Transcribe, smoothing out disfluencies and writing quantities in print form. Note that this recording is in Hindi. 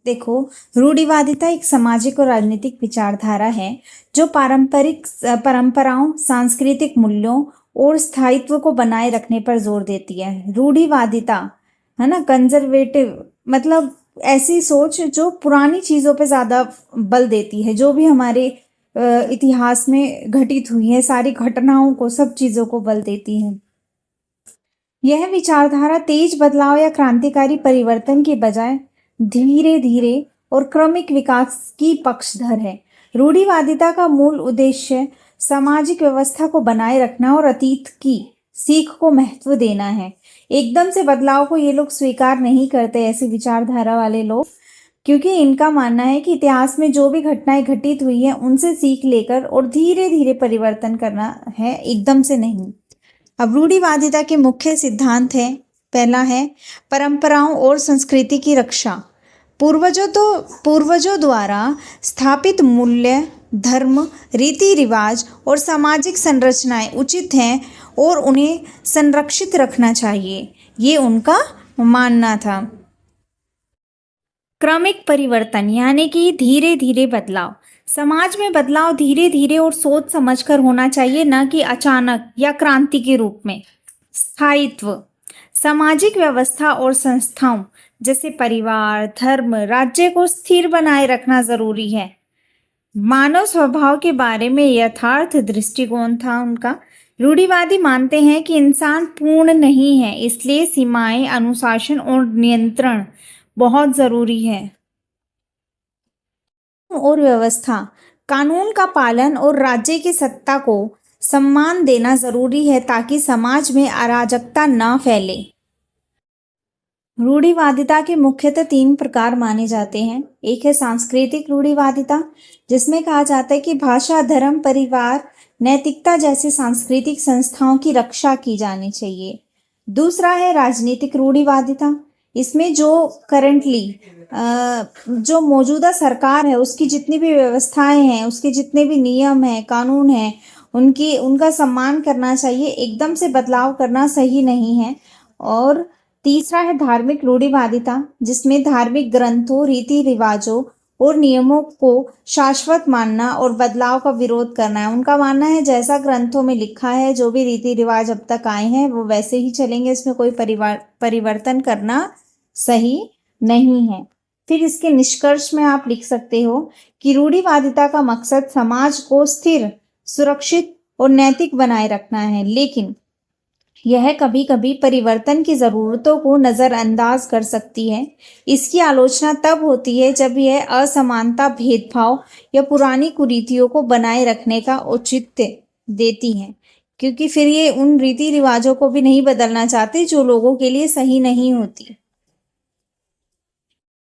देखो, रूढ़िवादिता एक सामाजिक और राजनीतिक विचारधारा है जो पारंपरिक परंपराओं, सांस्कृतिक मूल्यों और स्थायित्व को बनाए रखने पर जोर देती है। रूढ़िवादिता है ना, कंजर्वेटिव मतलब ऐसी सोच जो पुरानी चीजों पे ज्यादा बल देती है, जो भी हमारे इतिहास में घटित हुई है, सारी घटनाओं को, सब चीजों को बल देती है। यह विचारधारा तेज बदलाव या क्रांतिकारी परिवर्तन के बजाय धीरे धीरे और क्रमिक विकास की पक्षधर है। रूढ़िवादिता का मूल उद्देश्य सामाजिक व्यवस्था को बनाए रखना और अतीत की सीख को महत्व देना है। एकदम से बदलाव को ये लोग स्वीकार नहीं करते, ऐसी विचारधारा वाले लोग, क्योंकि इनका मानना है कि इतिहास में जो भी घटनाएं घटित हुई हैं उनसे सीख लेकर और धीरे धीरे परिवर्तन करना है, एकदम से नहीं। अब रूढ़िवादिता के मुख्य सिद्धांत है, पहला है परंपराओं और संस्कृति की रक्षा। पूर्वजों द्वारा स्थापित मूल्य, धर्म, रीति रिवाज और सामाजिक संरचनाएं उचित हैं और उन्हें संरक्षित रखना चाहिए, ये उनका मानना था। क्रमिक परिवर्तन यानी कि धीरे धीरे बदलाव। समाज में बदलाव धीरे धीरे और सोच समझकर होना चाहिए, न कि अचानक या क्रांति के रूप में। स्थायित्व, सामाजिक व्यवस्था और संस्थाओं जैसे परिवार, धर्म, राज्य को स्थिर बनाए रखना जरूरी है। मानव स्वभाव के बारे में यथार्थ दृष्टिकोण था उनका। रूढ़िवादी मानते हैं कि इंसान पूर्ण नहीं है, इसलिए सीमाएं, अनुशासन और नियंत्रण बहुत जरूरी है। और व्यवस्था, कानून का पालन और राज्य की सत्ता को सम्मान देना जरूरी है ताकि समाज में अराजकता ना फैले। रूढ़िवादिता के मुख्यतः 3 प्रकार माने जाते हैं। एक है सांस्कृतिक रूढ़िवादिता, जिसमें कहा जाता है कि भाषा, धर्म, परिवार, नैतिकता जैसे सांस्कृतिक संस्थाओं की रक्षा की जानी चाहिए। दूसरा है राजनीतिक रूढ़िवादिता, इसमें जो करंटली जो मौजूदा सरकार है उसकी जितनी भी व्यवस्थाएं हैं, उसके जितने भी नियम हैं, कानून हैं, उनका सम्मान करना चाहिए, एकदम से बदलाव करना सही नहीं है। और तीसरा है धार्मिक रूढ़िवादिता, जिसमें धार्मिक ग्रंथों, रीति रिवाजों और नियमों को शाश्वत मानना और बदलाव का विरोध करना है। उनका मानना है जैसा ग्रंथों में लिखा है, जो भी रीति रिवाज अब तक आए हैं वो वैसे ही चलेंगे, इसमें कोई परिवर्तन करना सही नहीं है। फिर इसके निष्कर्ष में आप लिख सकते हो कि रूढ़िवादिता का मकसद समाज को स्थिर, सुरक्षित और नैतिक बनाए रखना है, लेकिन यह कभी कभी परिवर्तन की जरूरतों को नजरअंदाज कर सकती है। इसकी आलोचना तब होती है जब यह असमानता, भेदभाव या पुरानी कुरीतियों को बनाए रखने का औचित्य देती है, क्योंकि फिर ये उन रीति रिवाजों को भी नहीं बदलना चाहते जो लोगों के लिए सही नहीं होती।